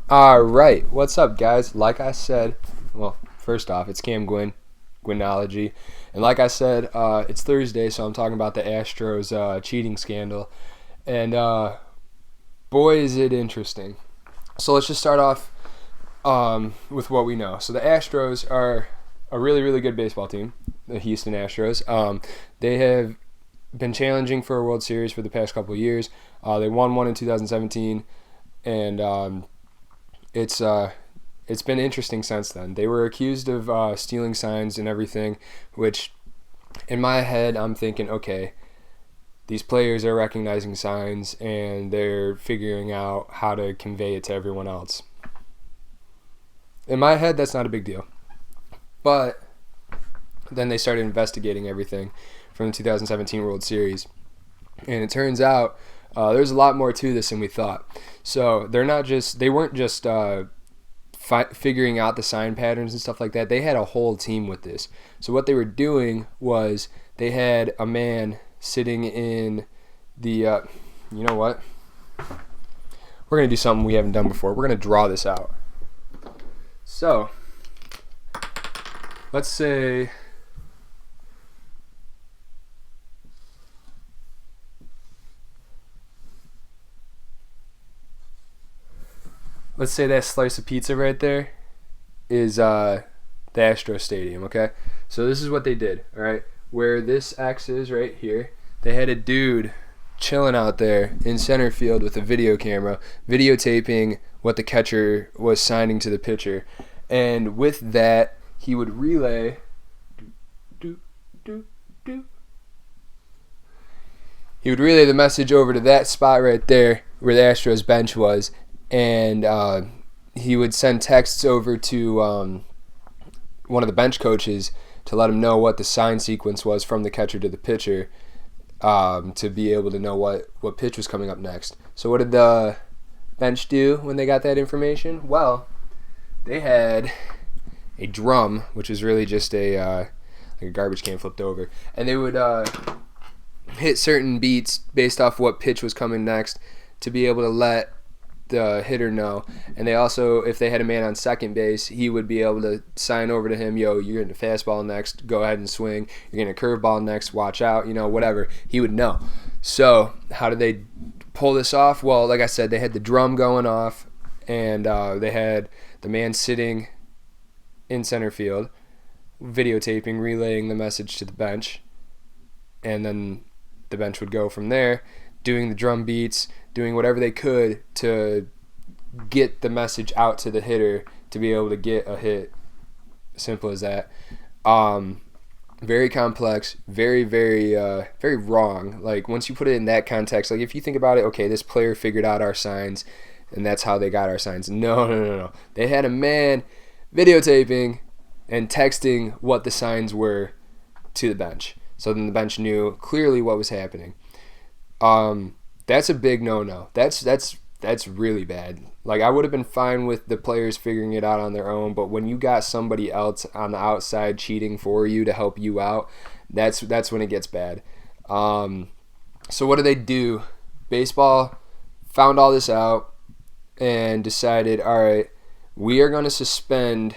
All right, what's up, guys? Like I said, well, first off, it's Cam Gwinology, and like I said, it's Thursday, so I'm talking about the Astros cheating scandal, and boy, is it interesting. So let's just start off with what we know. So the Astros are a really, really good baseball team, the Houston Astros. They have been challenging for a World Series for the past couple of years. They won one in 2017, and it's been interesting since then. They were accused of stealing signs and everything, which in my head I'm thinking, okay, these players are recognizing signs and they're figuring out how to convey it to everyone else. In my head, that's not a big deal. But then they started investigating everything from the 2017 World Series, and it turns out there's a lot more to this than we thought. So they weren't just figuring out the sign patterns and stuff like that. They had a whole team with this. So what they were doing was they had a man sitting in the, you know what? We're going to do something we haven't done before. We're going to draw this out. So let's say that slice of pizza right there is the Astros Stadium, okay? So this is what they did, all right? Where this X is right here, they had a dude chilling out there in center field with a video camera, videotaping what the catcher was signing to the pitcher. And with that, he would relay the message over to that spot right there where the Astros bench was, and he would send texts over to one of the bench coaches to let him know what the sign sequence was from the catcher to the pitcher, to be able to know what pitch was coming up next. So what did the bench do when they got that information? Well, they had a drum, which is really just like a garbage can flipped over, and they would hit certain beats based off what pitch was coming next to be able to let the hitter know. And they also, if they had a man on second base, he would be able to sign over to him, yo, you're getting a fastball next, go ahead and swing. You're getting a curveball next, watch out, whatever. He would know. So how did they pull this off? Well, like I said, they had the drum going off, and they had the man sitting in center field, videotaping, relaying the message to the bench, and then the bench would go from there, doing the drum beats, doing whatever they could to get the message out to the hitter to be able to get a hit. Simple as that. Very complex, very, very, very wrong. Like, once you put it in that context, like if you think about it, okay, this player figured out our signs and that's how they got our signs. No. They had a man videotaping and texting what the signs were to the bench. So then the bench knew clearly what was happening. That's a big no-no. That's really bad. Like, I would have been fine with the players figuring it out on their own, but when you got somebody else on the outside cheating for you to help you out, that's when it gets bad. So what do they do? Baseball found all this out and decided, all right, we are going to suspend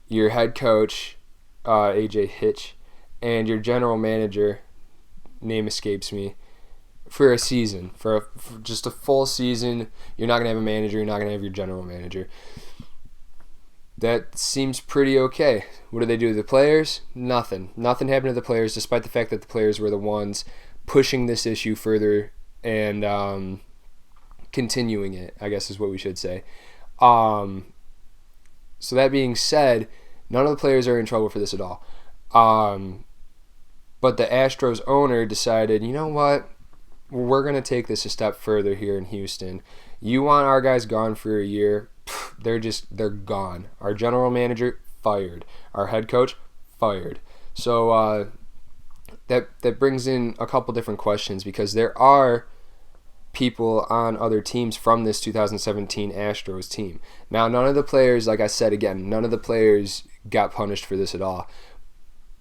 your head coach, AJ Hitch, and your general manager, name escapes me, for a season, for just a full season. You're not going to have a manager. You're not going to have your general manager. That seems pretty okay. What do they do to the players? Nothing. Nothing happened to the players, despite the fact that the players were the ones pushing this issue further and continuing it, I guess is what we should say. So that being said, none of the players are in trouble for this at all. But the Astros owner decided, you know what? We're going to take this a step further here in Houston. You want our guys gone for a year? They're gone. Our general manager, fired. Our head coach, fired. So that brings in a couple different questions, because there are people on other teams from this 2017 Astros team. Now, none of the players, like I said again, none of the players got punished for this at all.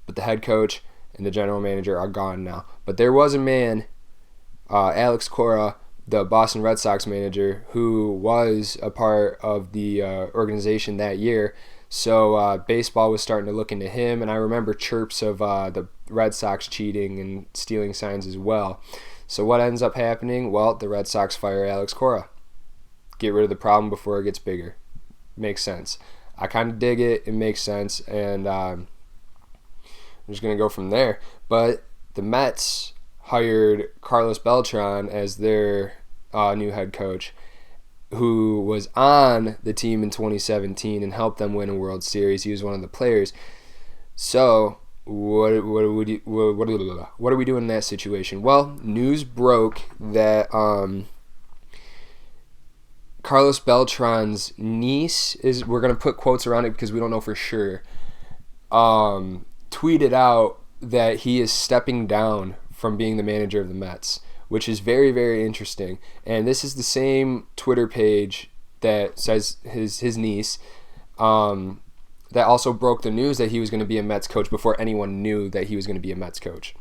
But the head coach and the general manager are gone now. But there was a man, Alex Cora, the Boston Red Sox manager, who was a part of the organization that year. So baseball was starting to look into him, and I remember chirps of the Red Sox cheating and stealing signs as well. So what ends up happening? Well, the Red Sox fire Alex Cora. Get rid of the problem before it gets bigger. Makes sense. I kind of dig it. It makes sense, and I'm just going to go from there. But the Mets hired Carlos Beltran as their new head coach, who was on the team in 2017 and helped them win a World Series. He was one of the players. So what are we doing in that situation? Well, news broke that Carlos Beltran's niece is, we're going to put quotes around it because we don't know for sure, tweeted out that he is stepping down from being the manager of the Mets, which is very, very interesting. And this is the same Twitter page that says his niece, that also broke the news that he was going to be a Mets coach before anyone knew that he was going to be a Mets coach.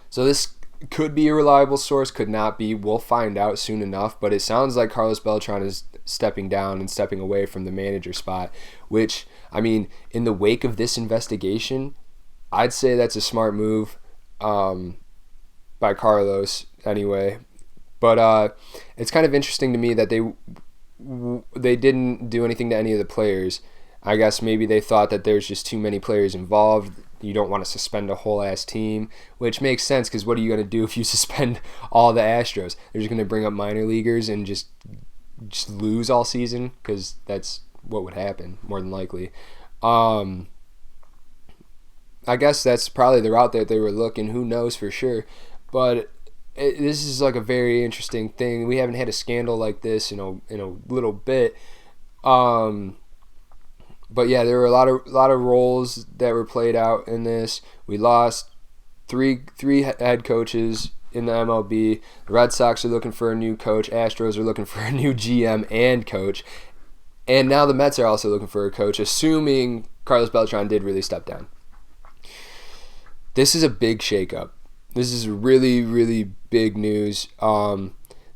So this could be a reliable source, could not be. We'll find out soon enough, but it sounds like Carlos Beltran is stepping down and stepping away from the manager spot, which, I mean, in the wake of this investigation, I'd say that's a smart move by Carlos anyway. But it's kind of interesting to me that they didn't do anything to any of the players. I guess maybe they thought that there's just too many players involved. You don't want to suspend a whole ass team, which makes sense because what are you going to do if you suspend all the Astros? They're just going to bring up minor leaguers and just lose all season, because that's what would happen more than likely. I guess that's probably the route that they were looking. Who knows for sure? But this is like a very interesting thing. We haven't had a scandal like this in a little bit. But yeah, there were a lot of roles that were played out in this. We lost three head coaches in the MLB. The Red Sox are looking for a new coach. Astros are looking for a new GM and coach. And now the Mets are also looking for a coach, assuming Carlos Beltran did really step down. This is a big shakeup. This is really, really big news. The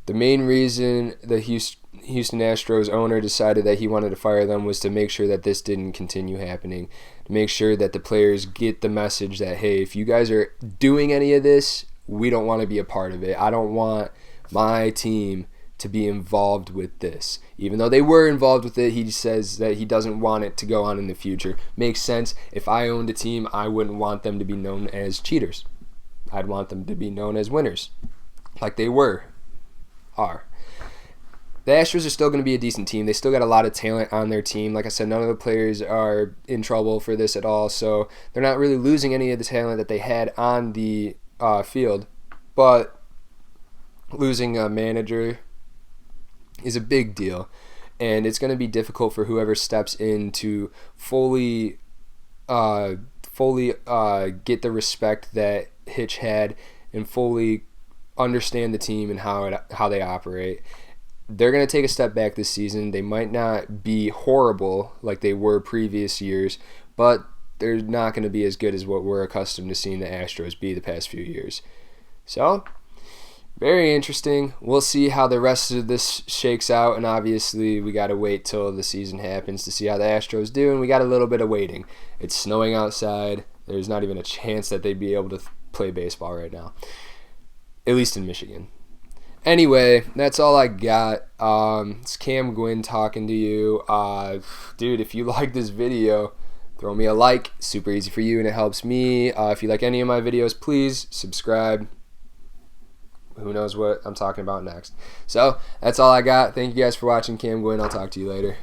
main reason the Houston Astros owner decided that he wanted to fire them was to make sure that this didn't continue happening, to make sure that the players get the message that, hey, if you guys are doing any of this, we don't want to be a part of it. I don't want my team to be involved with this. Even though they were involved with it, he says that he doesn't want it to go on in the future. Makes sense. If I owned a team, I wouldn't want them to be known as cheaters. I'd want them to be known as winners, like they are. The Astros are still going to be a decent team. They still got a lot of talent on their team. Like I said, none of the players are in trouble for this at all, so they're not really losing any of the talent that they had on the field. But losing a manager is a big deal, and it's going to be difficult for whoever steps in to fully get the respect that Hitch had and fully understand the team and how they operate. They're going to take a step back this season. They might not be horrible like they were previous years, but they're not going to be as good as what we're accustomed to seeing the Astros be the past few years. So, very interesting. We'll see how the rest of this shakes out, and obviously we got to wait till the season happens to see how the Astros do, and we got a little bit of waiting. It's snowing outside. There's not even a chance that they'd be able to play baseball right now, at least in Michigan. Anyway, that's all I got. It's Cam Gwynn talking to you. Dude, if you like this video, throw me a like. Super easy for you, and it helps me. If you like any of my videos, please subscribe. Who knows what I'm talking about next. So, that's all I got. Thank you guys for watching. Cam Gwynn. I'll talk to you later.